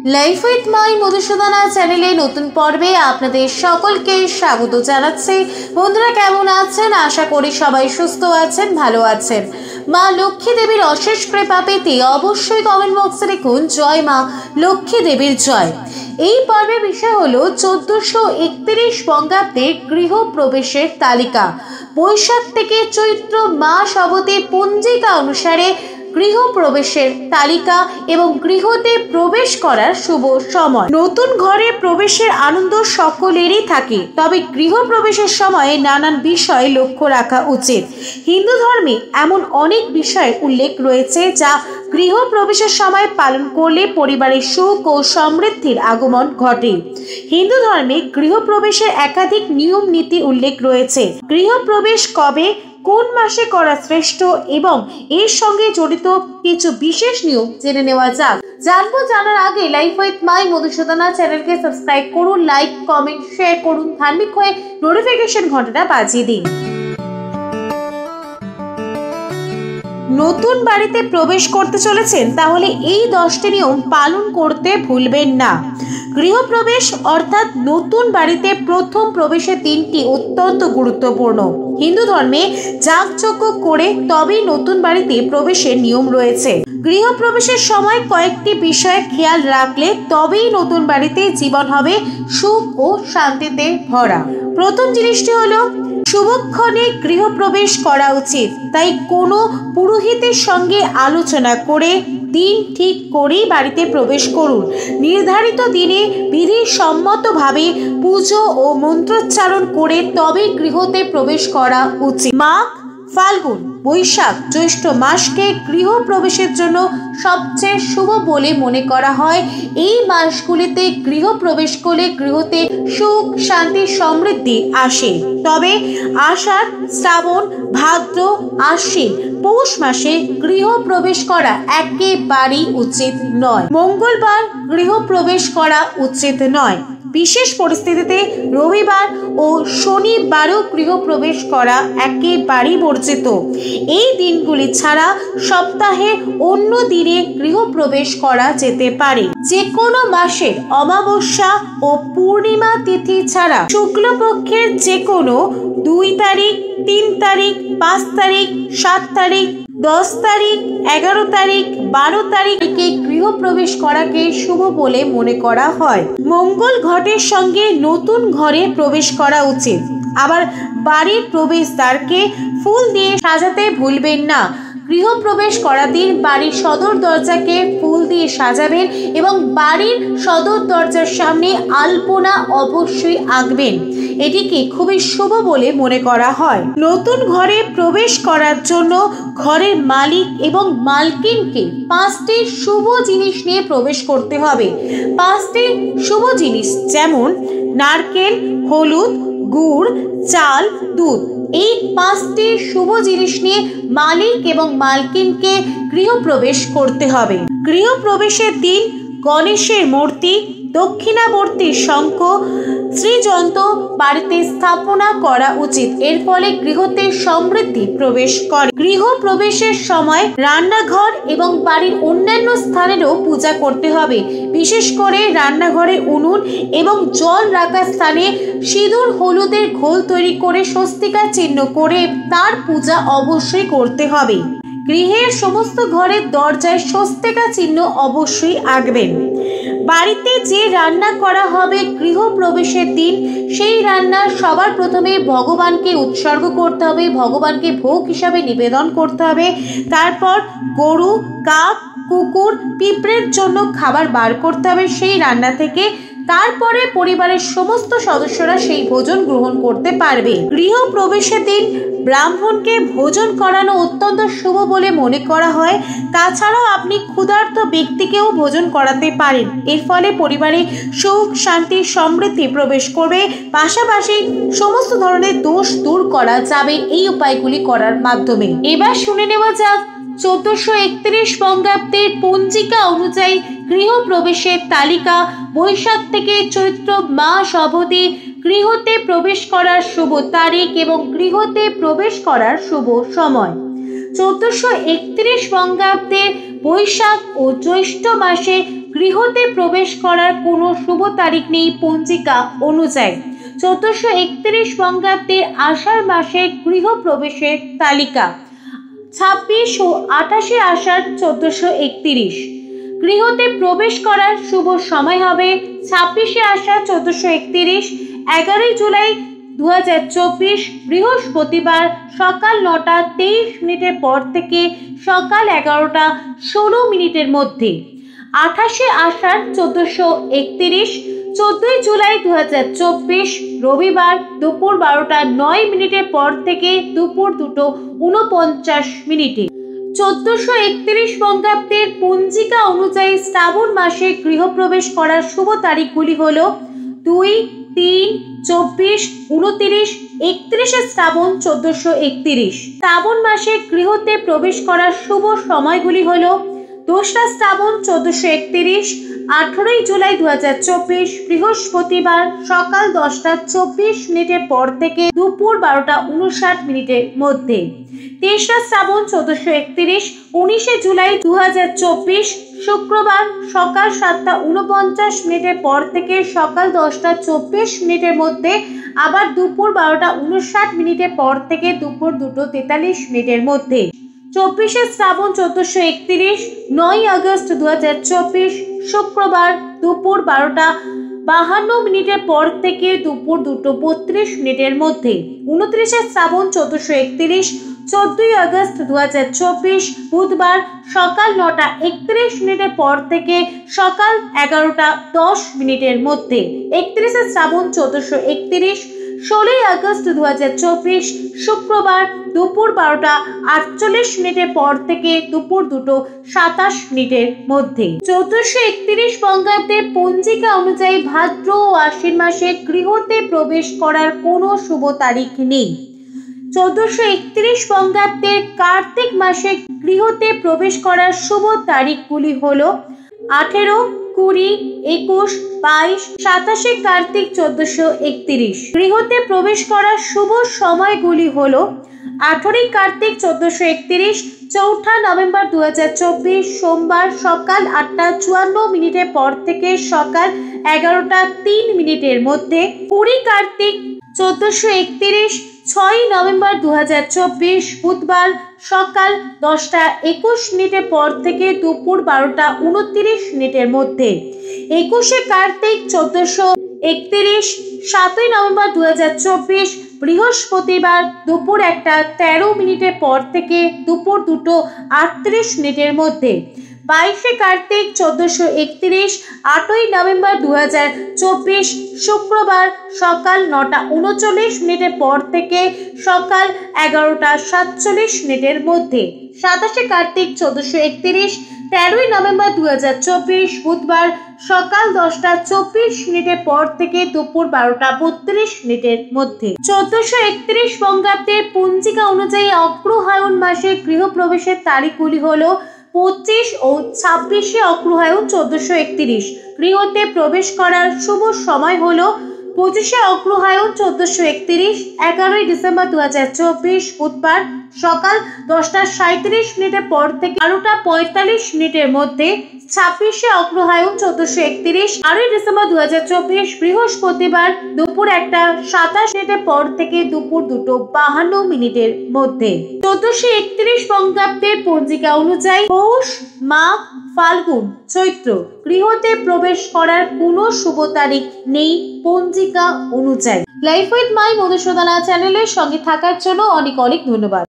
Life with my Madhusudana চ্যানেলে নতুন পর্বে আপনাদের সকলকে স্বাগত জানাচ্ছি। বন্ধুরা কেমন আছেন? আশা করি সবাই সুস্থ আছেন, ভালো আছেন। মা লক্ষ্মী দেবীর অশেষ কৃপা পেতে অবশ্যই কমেন্ট বক্সে লিখুন জয় মা লক্ষ্মী দেবীর জয়। এই পর্বের বিষয় হলো 1431 বঙ্গাব্দে গৃহ প্রবেশের তালিকা। বৈশাখ থেকে চৈত্র মাস অবধি পঞ্জিকা অনুসারে গৃহ প্রবেশের তালিকা এবং গৃহতে প্রবেশ করার শুভ সময়। নতুন ঘরে প্রবেশের আনন্দ সকলেরই থাকে, তবে গৃহ প্রবেশের সময়ে নানান বিষয় লক্ষ্য রাখা উচিত। হিন্দু ধর্মে এমন অনেক বিষয়ের উল্লেখ রয়েছে যা গৃহ প্রবেশের সময় পালন করলে পরিবারের সুখ ও সমৃদ্ধির আগমন ঘটে। হিন্দু ধর্মে গৃহ প্রবেশের একাধিক নিয়ম নীতি উল্লেখ রয়েছে। গৃহ প্রবেশ কবে, কোন মাসে করা শ্রেষ্ঠ এবং এর সঙ্গে জড়িত কিছু বিশেষ নিয়ম জেনে নেওয়া যাক। জানার আগে লাইফ উইথ মাই মধুসূদনা চ্যানেলকে সাবস্ক্রাইব করুন, লাইক কমেন্ট শেয়ার করুন, ধার্মিক হয়ে নোটিফিকেশন ঘন্টাটা বাজিয়ে দিন। নতুন বাড়িতে প্রবেশ করতে চলেছেন, তাহলে এই 10টি নিয়ম পালন করতে ভুলবেন না। গৃহপ্রবেশ অর্থাৎ নতুন বাড়িতে প্রথম প্রবেশের দিনটি অত্যন্ত গুরুত্বপূর্ণ। হিন্দু ধর্মে যাগযজ্ঞ করে তবেই নতুন বাড়িতে প্রবেশের নিয়ম রয়েছে। গৃহপ্রবেশের সময় কয়েকটি বিষয়ে খেয়াল রাখলে তবেই নতুন বাড়িতে জীবন হবে সুখ ও শান্তিতে ভরা। প্রথম জিনিসটি হলো শুভক্ষণে গৃহপ্রবেশ করা উচিত, তাই কোনো পুরোহিতের সঙ্গে আলোচনা করে দিন ঠিক করেই বাড়িতে প্রবেশ করুন। নির্ধারিত দিনে বিধিসম্মতভাবে পুজো ও মন্ত্রোচ্চারণ করে তবে গৃহতে প্রবেশ করা উচিত। মাঘ, ফাল্গুন, বৈশাখ, জ্যৈষ্ঠ মাসকে গৃহ প্রবেশের জন্য সবচেয়ে শুভ বলে মনে করা হয়। এই মাসগুলিতে গৃহ প্রবেশ করলে গৃহতে সুখ, শান্তি, সমৃদ্ধি আসে। তবে আষাঢ়, শ্রাবণ, ভাদ্র, আশ্বিন, পৌষ মাসে গৃহ প্রবেশ করা একেবারেই উচিত নয়। মঙ্গলবার গৃহ প্রবেশ করা উচিত নয়। বিশেষ পরিস্থিতিতে রবিবার ও শনিবারও গৃহ প্রবেশ করা একেবারেই বর্জিত। এই দিনগুলি ছাড়া সপ্তাহে অন্য দিনে গৃহ প্রবেশ করা যেতে পারে। যে কোনো মাসের অমাবস্যা ও পূর্ণিমা তিথি ছাড়া শুক্লপক্ষের যে কোনো 2 তারিখ, 3 তারিখ, 5 তারিখ, 7 তারিখ, 10 তারিখ, 11 তারিখ, 12 তারিখে গৃহ প্রবেশ করাকে শুভ বলে মনে করা হয়। মঙ্গল ঘটের সঙ্গে নতুন ঘরে প্রবেশ করা উচিত। আবার বাড়ির প্রবেশদ্বারকে ফুল দিয়ে সাজাতে ভুলবেন না। গৃহ প্রবেশ করার দিন বাড়ির সদর দরজাকে ফুল দিয়ে সাজাবেন এবং বাড়ির সদর দরজার সামনে আলপনা অবশ্যই আঁকবেন। এটিকে খুবই শুভ বলে মনে করা হয়। নতুন ঘরে প্রবেশ করার জন্য ঘরের মালিক এবং মালকিনকে 5টি শুভ জিনিস নিয়ে প্রবেশ করতে হবে। 5টি শুভ জিনিস যেমন নারকেল, হলুদ, গুড়, চাল, দুধ। এই 5টি শুভ জিনিস নিয়ে মালিক এবং মালকিনকে গৃহপ্রবেশ করতে হবে। গৃহপ্রবেশের দিন গণেশের মূর্তি, দক্ষিণাবর্তী শঙ্খ, শ্রীযন্ত্র বাড়িতে স্থাপনা করা উচিত। এর ফলে গৃহতে সমৃদ্ধি প্রবেশ করে। গৃহ প্রবেশের সময় রান্নাঘর এবং বাড়ির অন্যান্য স্থানেরও পূজা করতে হবে। বিশেষ করে রান্নাঘরে উনুন এবং জল রাখার স্থানে সিঁদুর হলুদের ঘোল তৈরি করে স্বস্তিকা চিহ্ন করে তার পূজা অবশ্যই করতে হবে। গৃহের সমস্ত ঘরের দরজায় স্বস্তিকা চিহ্ন অবশ্যই আঁকবেন। বাড়িতে যে রান্না করা হবে গৃহ প্রবেশের দিন, সেই রান্না সবার প্রথমে ভগবানকে উৎসর্গ করতে হবে, ভগবানকে ভোগ হিসাবে নিবেদন করতে হবে। তারপর গরু, কাক, কুকুর, পিঁপড়ের জন্য খাবার বার করতে হবে সেই রান্না থেকে। তারপরে পরিবারের সমস্ত সদস্যরা সেই ভোজন গ্রহণ করতে পারবে। গৃহ প্রবেশের দিন ব্রাহ্মণকে ভোজন করানো অত্যন্ত শুভ বলে মনে করা হয়। তাছাড়াও আপনি ক্ষুধার্ত ব্যক্তিকেও ভোজন করাতে পারেন। এর ফলে পরিবারে সুখ, শান্তি, সমৃদ্ধি প্রবেশ করবে। পাশাপাশি সমস্ত ধরনের দোষ দূর করা যাবে এই উপায়গুলি করার মাধ্যমে। এবার শুনে নেওয়া যাক 1431 বঙ্গাব্দের পঞ্জিকা অনুযায়ী গৃহ প্রবেশের তালিকা। বৈশাখ থেকে চৈত্র মাস অবধি গৃহতে প্রবেশ করার শুভ তারিখ এবং গৃহতে প্রবেশ করার শুভ সময়। 1431 বঙ্গাব্দের বৈশাখ ও জ্যৈষ্ঠ মাসে গৃহতে প্রবেশ করার কোনো শুভ তারিখ নেই পঞ্জিকা অনুযায়ী। 1431 বঙ্গাব্দের আষাঢ় মাসে গৃহ প্রবেশের তালিকা। 26 ও 28 আষাঢ় 1431। গৃহতে প্রবেশ করার শুভ সময় হবে 26 আষাঢ় 1431, 11 জুলাই 2024 বৃহস্পতিবার সকাল 9টা 23 মিনিটের পর থেকে সকাল 11টা 16 মিনিটের মধ্যে। 28 আষাঢ় 1431, 14 জুলাই 2024 রবিবার দুপুর 12টা 9 মিনিটের পর থেকে দুপুর 2টা 49 মিনিটে। 1431 বঙ্গাব্দের পঞ্জিকা অনুযায়ী শ্রাবণ মাসে গৃহপ্রবেশ করার শুভ তারিখগুলি হল 2, 3, 24, 29, 31 শ্রাবণ 1431। শ্রাবণ মাসে গৃহতে প্রবেশ করার শুভ সময়গুলি হল 2রা শ্রাবণ 1431, 18 জুলাই 2024 বৃহস্পতিবার সকাল 10টা 24 মিনিটের পর থেকে দুপুর 12টা 59 মিনিটের মধ্যে। 23রা শ্রাবণ 1431, 19 জুলাই 2024 শুক্রবার সকাল 7টা 49 মিনিটের পর থেকে সকাল 10টা 24 মিনিটের মধ্যে, আবার দুপুর 12টা 59 মিনিটের পর থেকে দুপুর 2টা 43 মিনিটের মধ্যে। 24 শ্রাবণ 1431, 9 আগস্ট 2024 শুক্রবার দুপুর 12টা 52 মিনিটের পর থেকে দুপুর 2টা 32 মিনিটের মধ্যে। 29 শ্রাবণ 1431, 14 আগস্ট 2024 বুধবার সকাল 9টা 31 মিনিটের পর থেকে সকাল 11টা 10 মিনিটের মধ্যে। 31 শ্রাবণ 1431, 16 আগস্ট 2024 শুক্রবার দুপুর 12টা 48 মিনিটের পর থেকে দুপুর 2টা 27 মিনিটের মধ্যে। 1431 বঙ্গাব্দের পঞ্জিকা অনুযায়ী ভাদ্র ও আশ্বিন মাসে গৃহতে প্রবেশ করার কোনো শুভ তারিখ নেই। 1431 বঙ্গাব্দের কার্তিক মাসে গৃহতে প্রবেশ করার শুভ তারিখগুলি হল 18, 20, 21, 22, 27 কার্তিক 1431। গৃহতে প্রবেশ করার শুভ সময়গুলি হল 18 কার্তিক 1431, 4 নভেম্বর 2024 সোমবার সকাল 8টা 54 মিনিটের পর থেকে সকাল 11টা 3 মিনিটের মধ্যে। 20 কার্তিক 1431, 6 নভেম্বর 2024 বুধবার সকাল 10টা 21 মিনিটের পর থেকে দুপুর 12টা 29 মিনিটের মধ্যে। 21 কার্তিক 1431, 7 নভেম্বর 2024 বৃহস্পতিবার দুপুর 1টা 13 মিনিটের পর থেকে দুপুর 2টা 38 মিনিটের মধ্যে। 22 কার্তিক 1431, 8 নভেম্বর 2024 শুক্রবার সকাল 9টা 39 মিনিটের পর থেকে সকাল 11টা 47 মিনিটের মধ্যে। 27 কার্তিক 1431, 13 নভেম্বর 2024 বুধবার সকাল 10টা 24 মিনিটের পর থেকে দুপুর 12টা 32 মিনিটের মধ্যে। 1431 বঙ্গাব্দের পঞ্জিকা অনুযায়ী অগ্রহায়ণ মাসে গৃহপ্রবেশের তারিখগুলি হল 25 ও 26 অগ্রহায়ণ 1431। গৃহতে প্রবেশ করার শুভ সময় হল 25 অগ্রহায়ণ 1431, 11 ডিসেম্বর 2024 বুধবার সকাল 10টা 37 মিনিটের পর থেকে 12টা 45 মিনিটের মধ্যে। 26 অগ্রহায়ণ 1431, 8 ডিসেম্বর 2024 বৃহস্পতিবার দুপুর 1টা 27 মিনিটের পর থেকে দুপুর 2টা 52 মিনিটের মধ্যে। 1431 বঙ্গাব্দের পঞ্জিকা অনুযায়ী পৌষ, মাঘ, ফাল্গুন, চৈত্র গৃহতে প্রবেশ করার কোনো শুভ তারিখ নেই পঞ্জিকা অনুযায়ী। লাইফ উইথ মাই মধুসূদনা চ্যানেলের সঙ্গে থাকার জন্য অনেক অনেক ধন্যবাদ।